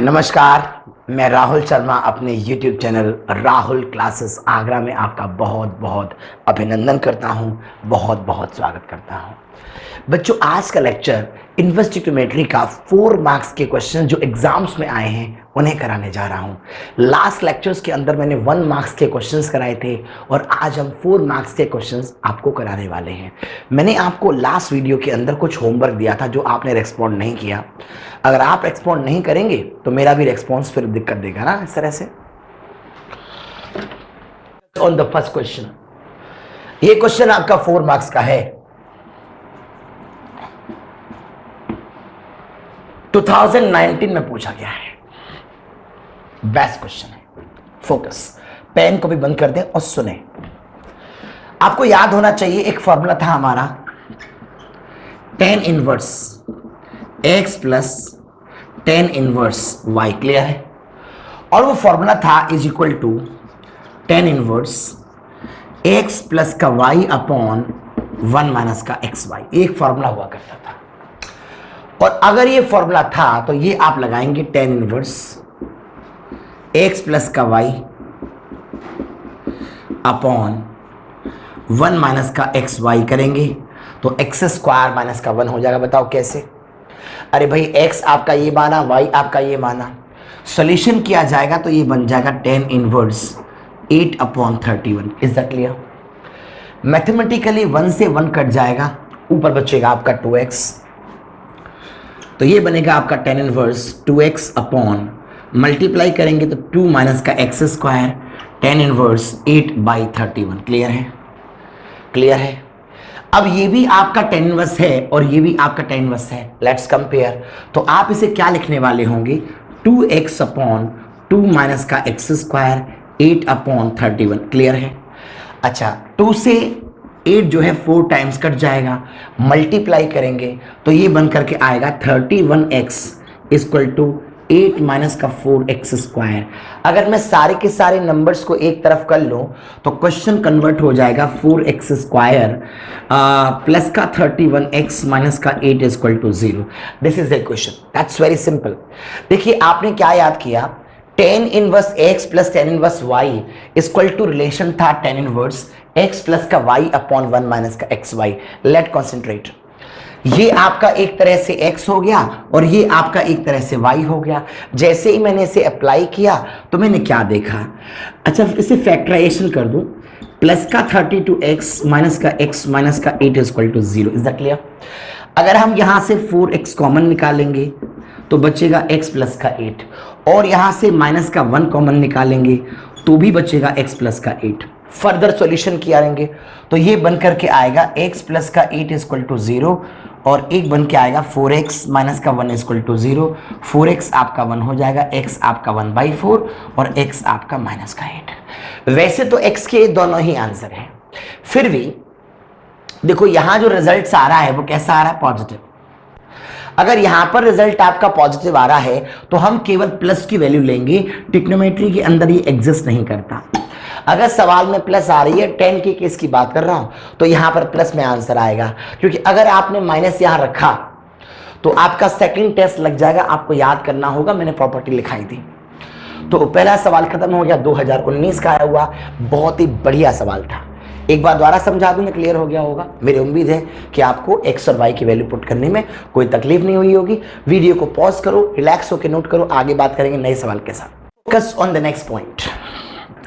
नमस्कार, मैं राहुल शर्मा अपने YouTube channel Rahul classes Agra में आपका बहुत बहुत अभिनंदन करता हूं, बहुत बहुत स्वागत करता हूं। बच्चों, आज का लेक्चर इन्वेस्टिगेटरी का 4 मार्क्स के क्वेश्चन जो एग्जाम्स में आए हैं उन्हें कराने जा रहा हूं। लास्ट लेक्चर्स के अंदर मैंने 1 मार्क्स के क्वेश्चंस कराए थे और आज हम 4 मार्क्स के क्वेश्चंस आपको कराने वाले हैं। मैंने आपको लास्ट वीडियो के अंदर कुछ होमवर्क दिया था जो आपने रेस्पॉन्ड नहीं किया। अगर आप रेस्पॉन्ड नहीं करेंगे तो मेरा भी रेस्पॉन्स फिर दिक्कत देगा ना, इस तरह से। ऑन द फर्स्ट क्वेश्चन, ये क्वेश्चन आपका 4 मार्क्स का है। 2019 में पूछा गया है, बेस्ट क्वेश्चन है। फोकस, पेन को भी बंद कर दें और सुने। आपको याद होना चाहिए एक फॉर्मूला था हमारा, tan inverse x plus tan inverse y, clear है। और वो फॉर्मूला था is equal to tan inverse x plus का y अपॉन 1 माइनस का xy, एक फॉर्मूला हुआ करता था। और अगर ये फॉर्मूला था तो ये आप लगाएंगे tan इनवर्स x प्लस का y अपॉन 1 माइनस का xy करेंगे तो x स्क्वायर माइनस का 1 हो जाएगा। बताओ कैसे? अरे भाई, x आपका ये माना, y आपका ये माना, सॉल्यूशन किया जाएगा तो ये बन जाएगा tan inverse 8 upon 31। Is that clear? Mathematically 1 से 1 कट जाएगा, ऊपर बचेगा आपका 2x, तो ये बनेगा आपका tan inverse 2x upon, multiply करेंगे तो 2 माइनस का x square tan inverse 8/31। Clear है? क्लियर है। अब ये भी आपका tan इनवर्स है और ये भी आपका tan इनवर्स है। Let's compare. तो आप इसे क्या लिखने वाले होंगे? 2x अपॉन 2 माइनस का x स्क्वायर 8 अपॉन 31। क्लियर है? अच्छा, 2 से 8 जो है 4 टाइम्स कट जाएगा, मल्टीप्लाई करेंगे तो ये बन करके आएगा 31x इक्वल टू 8 माइनस का 4x स्क्वायर। अगर मैं सारे के सारे नंबर्स को एक तरफ कर लूँ तो क्वेश्चन कन्वर्ट हो जाएगा 4x स्क्वायर प्लस का 31x माइनस का 8 equal to 0। This is the question, that's very simple. देखिए, आपने क्या याद किया? tan inverse x plus tan inverse y equal to relation था tan इनवर्स x प्लस का y अपॉन 1 माइनस का xy। Let concentrate. ये आपका एक तरह से x हो गया और ये आपका एक तरह से y हो गया। जैसे ही मैंने इसे अप्लाई किया तो मैंने क्या देखा? अच्छा, इसे फैक्टराइजेशन कर दूं, प्लस का 32x माइनस का x माइनस का 8 equal to 0। Is that clear? अगर हम यहां से 4x कॉमन निकालेंगे तो बचेगा x प्लस का 8, और यहां से माइनस का 1 कॉमन निकालेंगे तो भी बचेगा x प्लस का 8। फर्दर सॉल्यूशन किया तो ये बन करके आएगा x प्लस का 8 इक्वल टू 0 और एक बन के आएगा 4x माइनस का 1 इक्वल टू 0। 4x आपका 1 हो जाएगा, x आपका 1/4 और x आपका माइनस का 8। वैसे तो x के दोनों ही आंसर हैं, फिर भी देखो यहां जो रिजल्ट आ रहा है वो कैसा आ रहा है? पॉजिटिव। अगर यहां पर रिजल्ट आपका पॉजिटिव आ रहा है तो हम केवल प्लस की वैल्यू लेंगे। ट्रिग्नोमेट्री के अंदर ये एग्जिस्ट नहीं करता। अगर सवाल में प्लस आ रही है, 10 के केस की बात कर रहा हूं, तो यहां पर प्लस में आंसर आएगा, क्योंकि अगर आपने माइनस यहां रखा तो आपका सेकंड टेस्ट लग जाएगा। आपको याद करना होगा, मैंने प्रॉपर्टी लिखाई थी। तो पहला सवाल खत्म हो गया, 2019 का आया हुआ, बहुत ही बढ़िया सवाल था। एक बार दोबारा समझा दूं, क्लियर हो गया होगा। मेरी उम्मीद है कि आपको x और y की वैल्यू पुट करने में कोई तकलीफ नहीं हुई होगी। वीडियो को पॉज करो, रिलैक्स होकर नोट करो, आगे बात करेंगे नए सवाल के साथ। Focus on the next point.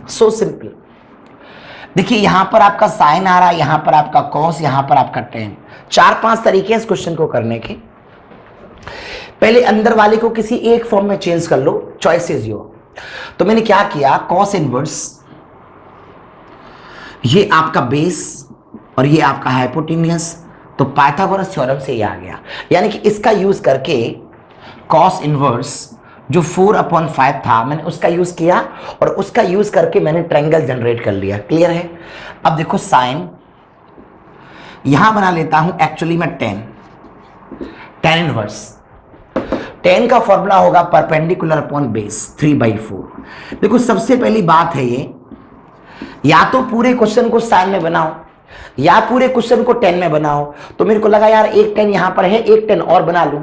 So simple. देखिए, यहां पर आपका साइन आ रहा है, यहां पर आपका कॉस, यहां पर आपका टेन। 4-5 तरीके हैं इस क्वेश्चन को करने के। पहले अंदर वाले को किसी एक फॉर्म में चेंज कर लो, चॉइस इज योर। तो मैंने क्या किया? कॉस इनवर्स, ये आपका बेस और ये आपका हाइपोटेन्यूस, तो पाइथागोरस थ्योरम से ये आ गया। यानी कि इसका यूज करके कॉस इनवर्स जो 4/5 था, मैंने उसका यूज किया और उसका यूज करके मैंने ट्रायंगल जनरेट कर लिया। क्लियर है? अब देखो, साइन यहां बना लेता हूं, एक्चुअली मैं tan इनवर्स। tan का फॉर्मूला होगा परपेंडिकुलर अपॉन बेस 3/4। देखो, सबसे पहली बात है ये, या तो पूरे क्वेश्चन को साइन में बनाओ या पूरे क्वेश्चन को tan में बनाओ। तो मेरे को लगा यार एक tan यहां पर है, एक tan और बना लूं।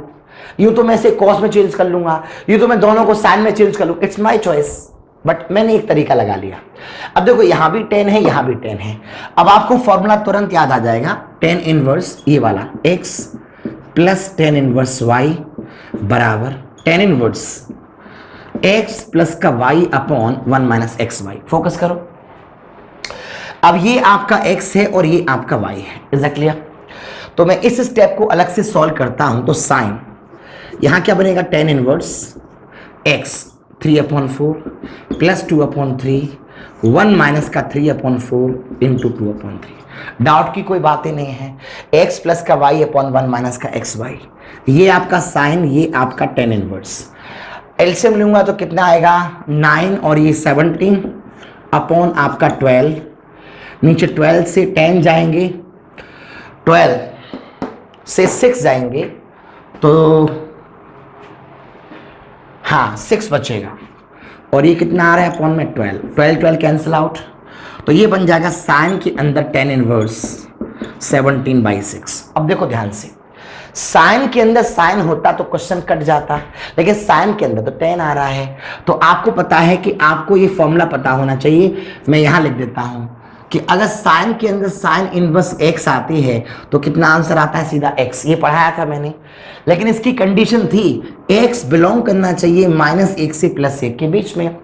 यूं तो मैं इसे कॉस में चेंज कर लूंगा, यूं तो मैं दोनों को साइन में चेंज कर लूँ, इट्स माई चॉइस, बट मैंने एक तरीका लगा लिया। अब देखो यहां भी 10 है, यहां भी 10 है। अब आपको फॉर्मूला तुरंत याद आ जाएगा, tan इनवर्स ये वाला x plus tan inverse y बराबर tan इनवर्स x प्लस का y upon 1 minus X Y. Focus करो, अब ये आपका x है और ये आपका y है, इज दैट क्लियर? तो मैं इस स्टेप को अलग से सॉल्व करता हूं, तो साइन यहां क्या बनेगा, tan inverse x 3/4 plus 2/3 1 minus का 3/4 इंटू 2/3। डाउट की कोई बात ही नहीं है, x प्लस का y अपॉन 1 माइनस का एक्स वाई, ये आपका साइन, ये आपका tan इनवर्स। एलसीएम लूंगा तो कितना आएगा 9 और ये 17 अपॉन आपका 12, नीचे 12 से 10 जाएंगे, 12 से 6 जाएंगे, तो हाँ 6 बचेगा, और ये कितना आ रहा है अपॉन में 12 कैंसिल आउट, तो ये बन जाएगा साइन के अंदर tan इनवर्स 17/6। अब देखो ध्यान से, साइन के अंदर साइन होता तो क्वेश्चन कट जाता, लेकिन साइन के अंदर तो tan आ रहा है, तो आपको पता है कि आपको ये फॉर्मूला पता होना चाहिए। मैं यहां लिख देता हूं कि अगर साइन के अंदर साइन इनवर्स x आती है तो कितना आंसर आता है, सीधा x। ये पढ़ाया था मैंने, लेकिन इसकी कंडीशन थी x बिलोंग करना चाहिए -1 से +1 के बीच में।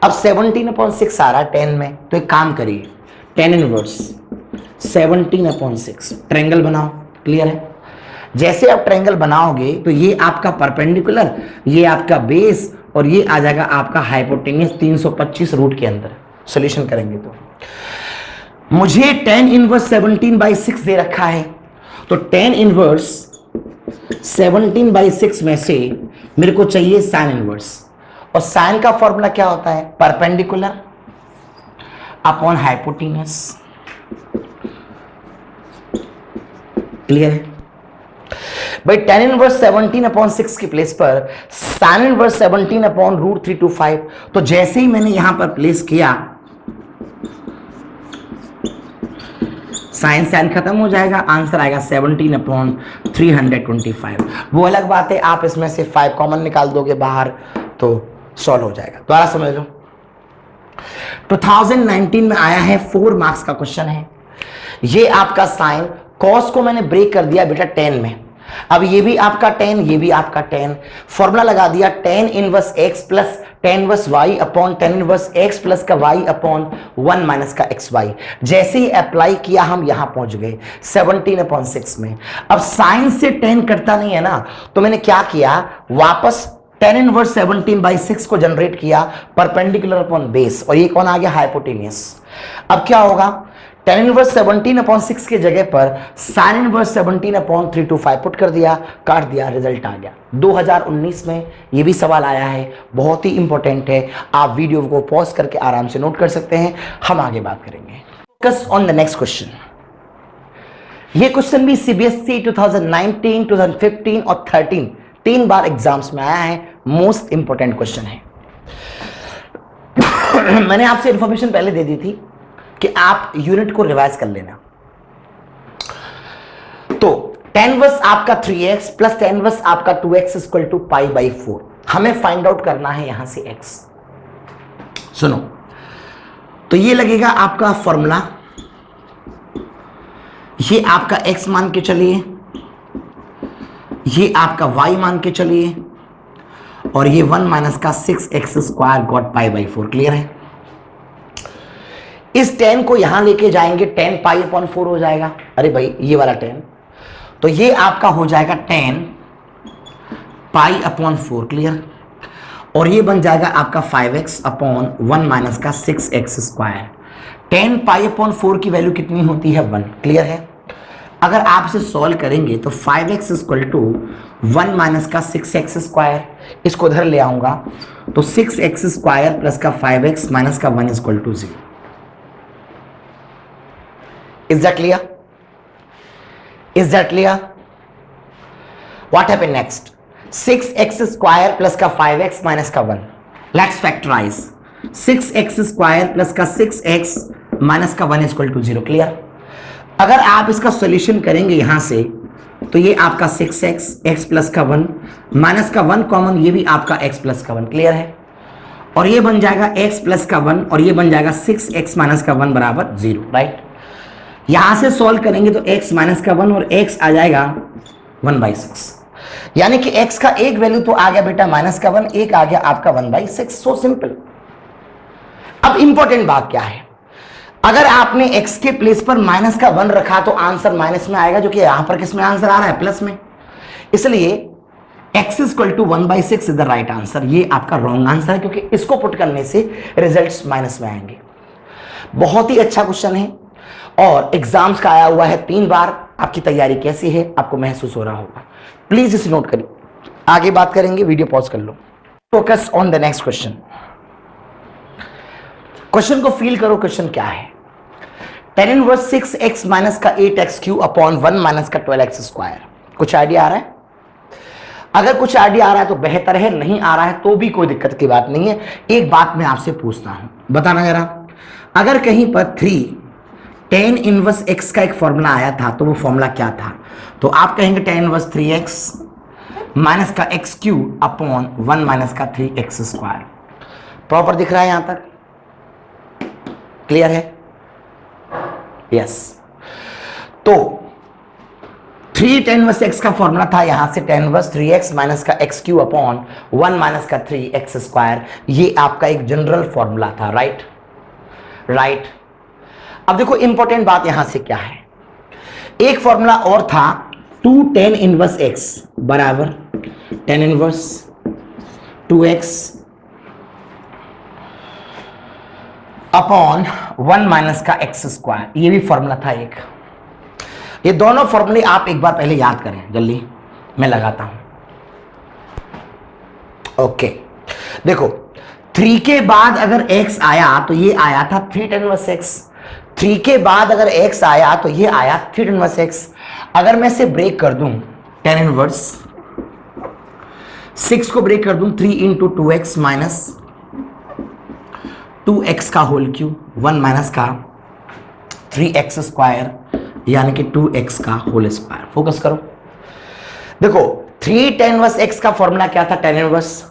अब 17/6 आ रहा है 10 में, तो एक काम करिए, tan इनवर्स 17/6 ट्रायंगल बनाओ। क्लियर है? जैसे आप ट्रायंगल बनाओगे तो ये आपका परपेंडिकुलर, ये आपका बेस, और ये आ जाएगा आपका हाइपोटेन्यूस 325 रूट के अंदर। सॉल्यूशन करेंगे तो मुझे tan इनवर्स 17/6 दे रखा है, तो tan इनवर्स 17/6 में से मेरे को चाहिए साइन इनवर्स, और साइन का फॉर्मूला क्या होता है, परपेंडिकुलर अपॉन हाइपोटेन्यूस। क्लियर है भाई? tan इनवर्स 17/6 की प्लेस पर साइन इनवर्स 17/√325, तो जैसे ही मैंने यहां पर प्लेस किया, साइन साइन खत्म हो जाएगा, आंसर आएगा 17/325। वो अलग बात है, आप इसमें से 5 कॉमन निकाल दोगे बाहर तो सॉल्व हो जाएगा। दोबारा समझ लो, 2019 में आया है, 4 मार्क्स का क्वेश्चन है। ये आपका साइन, कॉस को मैंने ब्रेक कर दिया बेटा 10 में, अब ये भी आपका 10, ये भी आपका 10, फॉर्मूला लगा दिया tan inverse x plus tan inverse y upon tan inverse x plus का y अपॉन 1 माइनस का एक्स वाई। जैसे ही अप्लाई किया हम यहां पहुंच गए 17/6 में। अब साइन से 10 कटता नहीं है ना, तो मैंने क्या किया, वापस tan इनवर्स 17/6 को जनरेट किया परपेंडिकुलर अपॉन बेस, और ये कौन आ गया, हाइपोटेन्यूस। अब क्या होगा, tan इनवर्स 17/6 के जगह पर sin इनवर्स 17/325 पुट कर दिया, काट दिया, रिजल्ट आ गया। 2019 में ये भी सवाल आया है, बहुत ही इंपॉर्टेंट है, आप वीडियो को पॉज करके आराम से नोट कर सकते हैं। हम आगे बात करेंगे। Focus on the next question. ये क्वेश्चन भी सीबीएसई 2019, 2015 और 13 3 बार एग्जाम्स में आया है, मोस्ट इंपॉर्टेंट क्वेश्चन है। मैंने आपसे इंफॉर्मेशन पहले दे दी थी कि आप यूनिट को रिवाइज कर लेना। तो tan इनवर्स आपका 3x प्लस tan इनवर्स आपका 2x इक्वल टू π/4, हमें फाइंड आउट करना है यहां से x। सुनो, तो ये लगेगा आपका फॉर्मूला, ये आपका x मान के चलिए, ये आपका y मान के चलिए, और ये 1 माइनस का 6x² गॉट π/4। क्लियर है? इस 10 को यहां लेके जाएंगे, tan π/4 हो जाएगा। अरे भाई ये वाला 10, तो ये आपका हो जाएगा tan π/4। क्लियर? और ये बन जाएगा आपका 5x अपॉन 1 माइनस का 6x²। tan π/4 की वैल्यू कितनी होती है, 1। क्लियर है? अगर आप इसे सॉल्व करेंगे तो 5x इक्वल टू 1 माइनस का 6x², इसको उधर ले आऊंगा तो 6x² प्लस का 5x माइनस का 1 equal to 0। Is that clear? Is that clear? What happened next? 6x² plus का 5x minus का 1. Let's factorize. 6x² plus का 6x minus का 1 is equal to 0. Clear? अगर आप इसका सॉल्यूशन करेंगे यहां से तो ये आपका 6x, x प्लस का 1 माइनस का 1 कॉमन, ये भी आपका x प्लस का 1, क्लियर है। और ये बन जाएगा x प्लस का 1 और ये बन जाएगा 6x माइनस का 1 बराबर 0, राइट। यहां से सॉल्व करेंगे तो x माइनस का 1 और x आ जाएगा 1/6, यानी कि x का एक वैल्यू तो आ गया बेटा माइनस का 1, एक आ गया आपका 1/6, सो सिंपल। अब इंपॉर्टेंट बात क्या है, अगर आपने x के प्लेस पर माइनस का 1 रखा तो आंसर माइनस में आएगा, जो कि यहां पर किस में आंसर आ रहा है, प्लस में। इसलिए x equal to 1/6 is the right answer. ये आपका रॉन्ग आंसर है, क्योंकि इसको पुट करने से रिजल्ट्स माइनस में आएंगे। बहुत ही अच्छा क्वेश्चन है और एग्जाम्स का आया हुआ है 3 बार। आपकी तैयारी कैसी है आपको महसूस हो रहा होगा, प्लीज इसे नोट करिए। आगे बात करेंगे, वीडियो पॉज कर लो। Focus on the next question. Question को फील करो, क्वेश्चन क्या है। tan इनवर्स 6x माइनस का 8x³ अपॉन 1 माइनस का 12x²। कुछ आइडिया आ रहा है? अगर कुछ आइडिया आ रहा है तो बेहतर है, नहीं आ रहा है तो भी कोई दिक्कत की बात नहीं है। एक बात मैं आपसे पूछता हूं, बताना जरा। अगर कहीं पर 3 tan इनवर्स x का एक फॉर्मूला आया था तो वो फॉर्मूला क्या था? तो आप कहेंगे tan इनवर्स 3x माइनस का x³ अपॉन 1 माइनस का 3x²। प्रॉपर दिख रहा है यहां तक? क्लियर है? यस। तो 3 tan इनवर्स x का फॉर्मूला था, यहां से tan इनवर्स 3x माइनस का x³ अपॉन 1 माइनस का 3x²। ये आपका एक जनरल फॉर्मूला था, राइट राइट। अब देखो इंपॉर्टेंट बात यहां से क्या है, एक फॉर्मूला और था 2 tan इनवर्स x बराबर tan inverse 2x upon 1 minus का x²। ये भी फॉर्मूला था एक। ये दोनों फॉर्मूले आप एक बार पहले याद करें, जल्दी मैं लगाता हूं। ओके, देखो 3 के बाद अगर x आया तो ये आया था 3 tan इनवर्स x। 3 के बाद अगर x आया तो ये आया 3 tan इनवर्स x। अगर मैं इसे ब्रेक कर दूं, tan इनवर्स 6 को ब्रेक कर दूं 3 इंटू 2x माइनस 2x का होल क्यूब 1 माइनस का 3x², यानी कि 2x का होल स्क्वायर। फोकस करो, देखो 3 tan इनवर्स x का फॉर्मूला क्या था, tan इनवर्स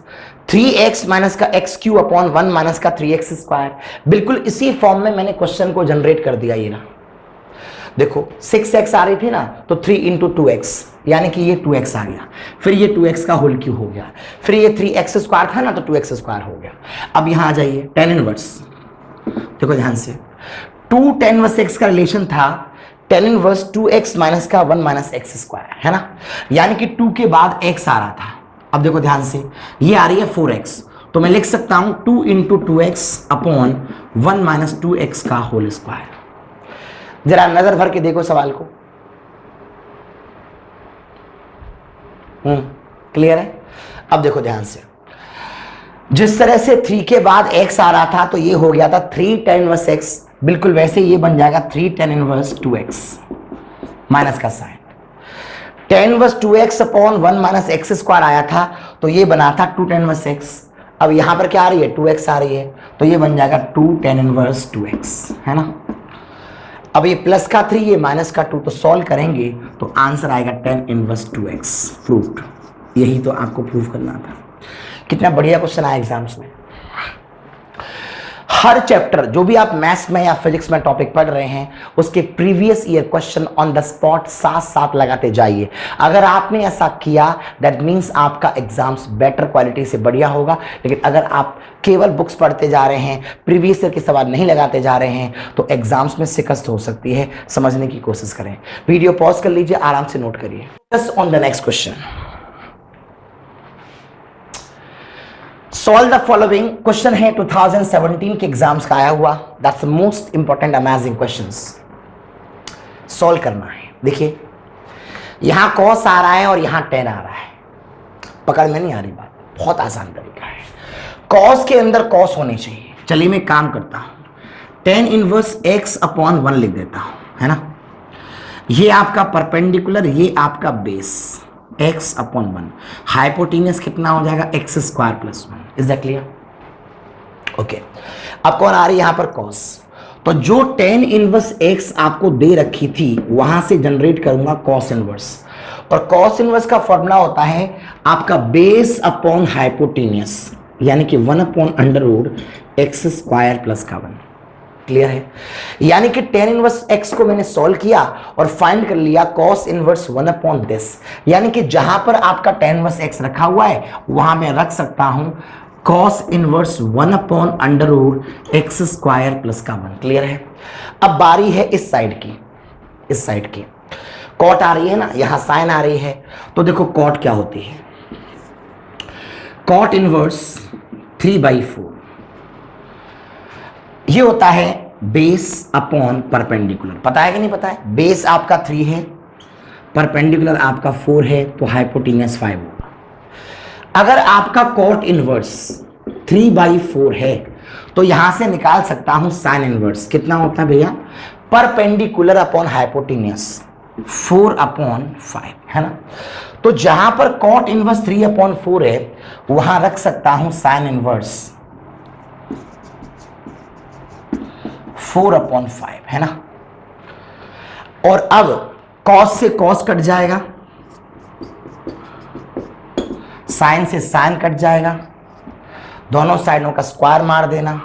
3x माइनस का x³ अपॉन 1 माइनस का 3x²। बिल्कुल इसी फॉर्म में मैंने क्वेश्चन को जनरेट कर दिया। ये ना देखो 6x आ रही थी ना, तो 3 इंटू 2x, यानी कि ये 2x आ गया, फिर ये 2x का होल क्यूब हो गया, फिर ये 3x² था ना तो 2x² हो गया। अब यहां आ जाइए, tan इनवर्स देखो ध्यान से, 2 tan इनवर्स x का रिलेशन था tan इनवर्स 2x माइनस का 1 माइनस x², है ना, यानी कि 2 के बाद x आ रहा था। अब देखो ध्यान से, ये आ रही है 4x, तो मैं लिख सकता हूं 2 into 2x upon 1 minus 2x का होल स्क्वायर। जरा नजर भर के देखो सवाल को। क्लियर है? अब देखो ध्यान से, जिस तरह से 3 के बाद x आ रहा था तो ये हो गया था 3 tan इनवर्स x, बिल्कुल वैसे ये बन जाएगा 3 tan इनवर्स 2x माइनस का sine. tan inverse 2x upon 1 minus x² आया था तो ये बना था 2 tan इनवर्स x। अब यहां पर क्या आ रही है, 2x आ रही है, तो ये बन जाएगा 2 tan इनवर्स 2x, है ना। अब ये प्लस का 3, ये माइनस का 2, तो सॉल्व करेंगे तो आंसर आएगा tan इनवर्स 2x। प्रूव्ड। यही तो आपको प्रूव करना था। कितना बढ़िया क्वेश्चन आया एग्जाम्स में। हर चैप्टर जो भी आप मैथ्स में या फिजिक्स में टॉपिक पढ़ रहे हैं उसके previous year question on the spot साथ साथ लगाते जाइए। अगर आपने ऐसा किया दैट मीन्स आपका एग्जाम्स बेटर क्वालिटी से बढ़िया होगा। लेकिन अगर आप केवल बुक्स पढ़ते जा रहे हैं, प्रीवियस ईयर के सवाल नहीं लगाते जा रहे हैं, तो एग्जाम्स में शिकस्त हो सकती है। समझने की कोशिश करें। वीडियो पॉज कर लीजिए, आराम से नोट करिए। Just on the next question, solve the following. Question है 2017 के एग्जाम्स का आया हुआ, that's the most important amazing questions. Solve करना है। देखिए यहां cos आ रहा है और यहां tan आ रहा है, पकड़ में नहीं आ रही बात, बहुत आसान तरीका है। cos के अंदर cos होनी चाहिए। चलिए मैं काम करता हूं, tan इनवर्स x अपॉन 1 लिख देता हूं, है ना। ये आपका परपेंडिकुलर, ये आपका बेस x अपॉन 1, हाइपोटेन्यूस कितना हो जाएगा x² plus 1। Is that clear? Okay, अब कौन आ रही है यहां पर cos, तो जो tan इनवर्स x आपको दे रखी थी वहां से जनरेट करूंगा cos इनवर्स। और कॉस इनवर्स का फॉर्मूला होता है आपका बेस अपॉन हाइपोटेनियस, यानी कि 1/√x² प्लस का 1। क्लियर है? यानी कि tan इनवर्स x को मैंने सॉल्व किया और फाइंड कर लिया cos इनवर्स 1/this, यानी कि जहां पर आपका tan इनवर्स x रखा हुआ है वहां मैं रख सकता हूं cos इनवर्स 1/√x² प्लस का 1। क्लियर है? अब बारी है इस साइड की, इस साइड की कॉट आ रही है ना, यहां साइन आ रही है, तो देखो कॉट क्या होती है, कॉट इनवर्स 3/4 ये होता है बेस अपॉन परपेंडिकुलर। पता है कि नहीं पता है? बेस आपका 3 है, परपेंडिकुलर आपका 4 है, तो हाइपोटेनियस 5 होगा। अगर आपका कॉट इनवर्स 3/4 है तो यहां से निकाल सकता हूं साइन इनवर्स, कितना होता है भैया, परपेंडिकुलर अपॉन हाइपोटेनियस 4/5 है ना। तो जहां पर कॉट इनवर्स 3/4 है वहां रख सकता हूं साइन इनवर्स 4/5 है ना। और अब कॉस से कॉस कट जाएगा, साइन से साइन कट जाएगा, दोनों साइडों का स्क्वायर मार देना,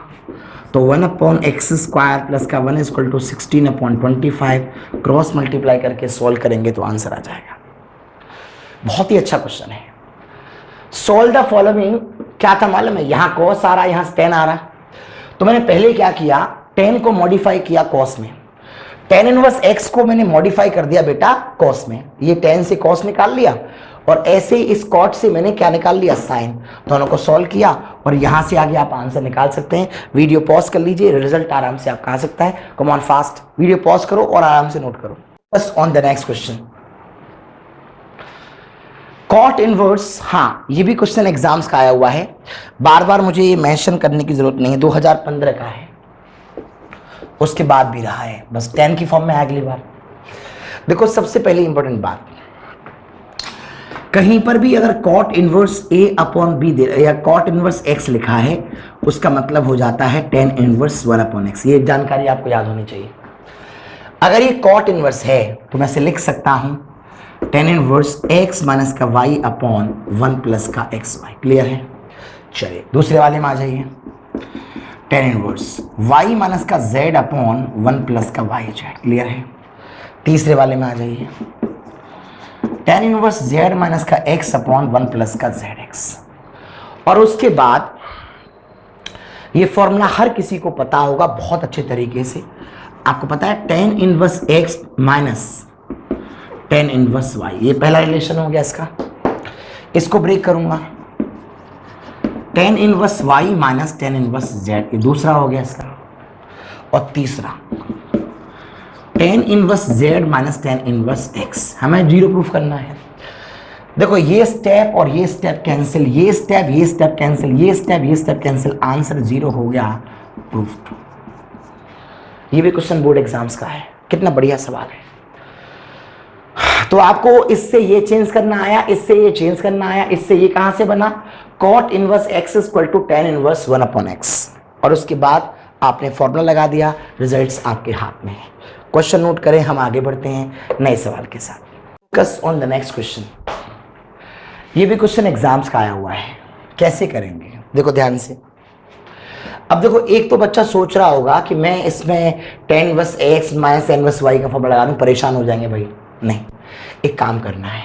तो 1/x² प्लस का 1 = 16/25। क्रॉस मल्टीप्लाई करके सॉल्व करेंगे तो आंसर आ जाएगा। बहुत ही अच्छा क्वेश्चन है। सॉल्व द फॉलोइंग, क्या था मालूम है, यहां cos आ रहा है, यहां tan आ रहा है, तो मैंने पहले क्या किया, tan को मॉडिफाई किया cos में, tan इनवर्स x को मैंने मॉडिफाई कर दिया बेटा cos में, ये tan से cos निकाल लिया और ऐसे ही इस cot से मैंने क्या निकाल लिया, sin। दोनों को सॉल्व किया और यहां से आगे आप आंसर निकाल सकते हैं। वीडियो पॉज कर लीजिए, रिजल्ट आराम से आपका आ सकता है। Come on fast, video pause करो और आराम से नोट करो। बस on the next question, cot inverse. हाँ, ये भी क्वेश्चन एग्जाम्स का आया हुआ है, बार बार मुझे ये मेंशन करने की जरूरत नहीं है, 2015 का है, उसके बाद भी रहा है, बस 10 की फॉर्म में है अगली बार। देखो सबसे पहले इंपॉर्टेंट बात, कहीं पर भी अगर कॉट इनवर्स a/b दे या कॉट इनवर्स x लिखा है उसका मतलब हो जाता है tan इनवर्स 1/x। ये जानकारी आपको याद होनी चाहिए। अगर ये कॉट इनवर्स है तो मैं इसे लिख सकता हूं tan इनवर्स x माइनस का y/1 प्लस का xy। क्लियर है? चलिए दूसरे वाले में आ जाइए, tan इनवर्स y माइनस का z/1 प्लस का yz। क्लियर है? तीसरे वाले में आ जाइए, tan इनवर्स z माइनस का x/1 प्लस का zx। और उसके बाद ये फॉर्मूला हर किसी को पता होगा बहुत अच्छे तरीके से, आपको पता है tan inverse x minus tan inverse y, ये पहला रिलेशन हो गया इसका। इसको ब्रेक करूंगा, tan inverse y minus tan inverse z, ये दूसरा हो गया इसका। और तीसरा tan inverse z minus tan inverse x, हमें जीरो प्रूफ करना है। देखो ये स्टेप और ये स्टेप कैंसिल, ये स्टेप कैंसिल, ये स्टेप कैंसिल, आंसर जीरो हो गया, प्रूफ्ड। ये भी क्वेश्चन बोर्ड एग्जाम्स का है, कितना बढ़िया सवाल है। तो आपको इससे ये चेंज करना आया, इससे ये चेंज करना आया, इससे ये कहां से बना, cot inverse x = tan inverse 1/x। और उसके बाद आपने फॉर्मूला लगा दिया, रिजल्ट्स आपके हाथ में है। क्वेश्चन नोट करें, हम आगे बढ़ते हैं नए सवाल के साथ। Focus on the next question. ये भी क्वेश्चन एग्जाम्स का आया हुआ है, कैसे करेंगे देखो ध्यान से। अब देखो एक तो बच्चा सोच रहा होगा कि मैं इसमें tan inverse x minus tan inverse y का फॉर्मूला लगा दूं, परेशान हो जाएंगे भाई। नहीं, एक काम करना है,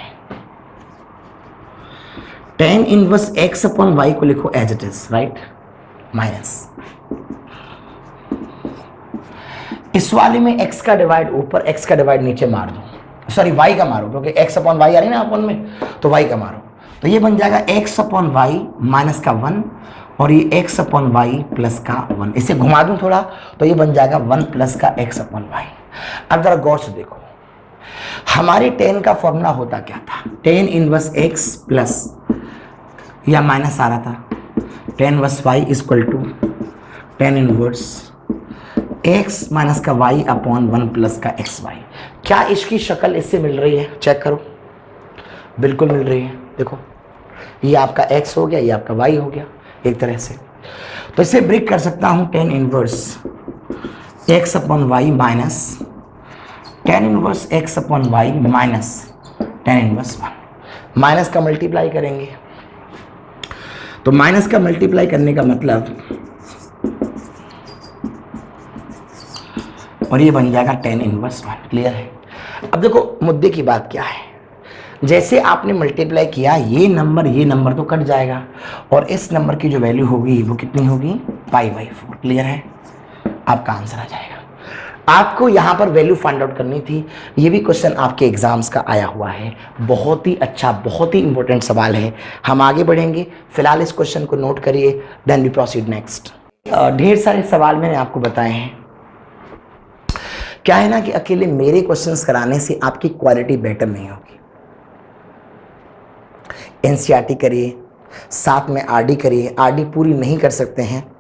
tan इनवर्स x/y को लिखो as it is, right, minus इस वाले में x का डिवाइड ऊपर, x का डिवाइड नीचे मार दो, सॉरी y का मारो, क्योंकि x/y आ रही है ना अपन में, तो y का मारो, तो ये बन जाएगा x/y माइनस का 1 और ये x/y प्लस का 1। इसे घुमा दूं थोड़ा तो ये बन जाएगा 1 प्लस का x/y। अब जरा गौर से देखो, हमारे tan का फॉर्मूला होता क्या था, tan इनवर्स x प्लस या माइनस आ रहा था tan inverse y = tan inverse x minus का y/1 प्लस का xy। क्या इसकी शक्ल इससे मिल रही है, चेक करो, बिल्कुल मिल रही है। देखो ये आपका x हो गया, ये आपका y हो गया एक तरह से, तो इसे ब्रेक कर सकता हूं tan inverse x/y minus tan inverse x/y minus tan inverse 1। Minus का मल्टीप्लाई करेंगे तो माइनस का मल्टीप्लाई करने का मतलब, और ये बन जाएगा tan इनवर्स 1। क्लियर है? अब देखो मुद्दे की बात क्या है, जैसे आपने मल्टीप्लाई किया ये नंबर तो कट जाएगा और इस नंबर की जो वैल्यू होगी वो कितनी होगी, π/4। क्लियर है? आपका आंसर आ जाएगा। आपको यहां पर वैल्यू फाइंड आउट करनी थी। ये भी क्वेश्चन आपके एग्जाम्स का आया हुआ है, बहुत ही अच्छा, बहुत ही इंपॉर्टेंट सवाल है। हम आगे बढ़ेंगे, फिलहाल इस क्वेश्चन को नोट करिए, देन वी प्रोसीड नेक्स्ट। ढेर सारे सवाल मैंने आपको बताए हैं। क्या है ना कि अकेले मेरे क्वेश्चंस कराने से आपकी क्वालिटी बेटर नहीं होगी। एनसीईआरटी करिए, साथ में आरडी करिए। आरडी पूरी नहीं कर सकते हैं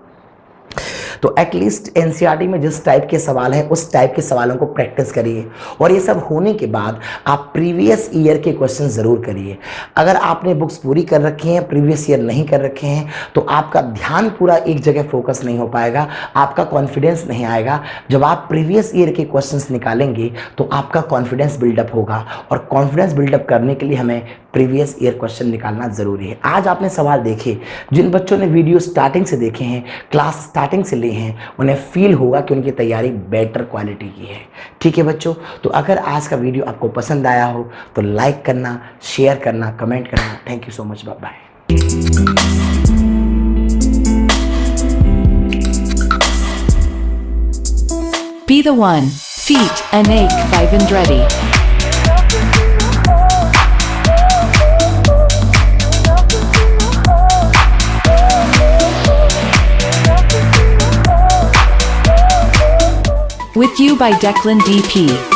तो एटलीस्ट एनसीईआरटी में जिस टाइप के सवाल हैं उस टाइप के सवालों को प्रैक्टिस करिए, और ये सब होने के बाद आप प्रीवियस ईयर के क्वेश्चन ज़रूर करिए। अगर आपने बुक्स पूरी कर रखी हैं, प्रीवियस ईयर नहीं कर रखे हैं, तो आपका ध्यान पूरा एक जगह फोकस नहीं हो पाएगा, आपका कॉन्फिडेंस नहीं आएगा। जब आप प्रीवियस ईयर के क्वेश्चंस निकालेंगे तो आपका कॉन्फिडेंस बिल्डअप होगा, और कॉन्फिडेंस बिल्डअप करने के लिए हमें प्रीवियस ईयर क्वेश्चन निकालना ज़रूरी है। आज आपने सवाल देखे, जिन बच्चों ने वीडियो स्टार्टिंग से देखे हैं, क्लास स्टार्टिंग से लिए हैं, उन्हें फील होगा कि उनकी तैयारी बेटर क्वालिटी की है। ठीक है बच्चों, तो अगर आज का वीडियो आपको पसंद आया हो तो लाइक करना, शेयर करना, कमेंट करना। Thank you so much, bye bye. Be the one. Feet and ache 5 and ready. With you by Declan DP.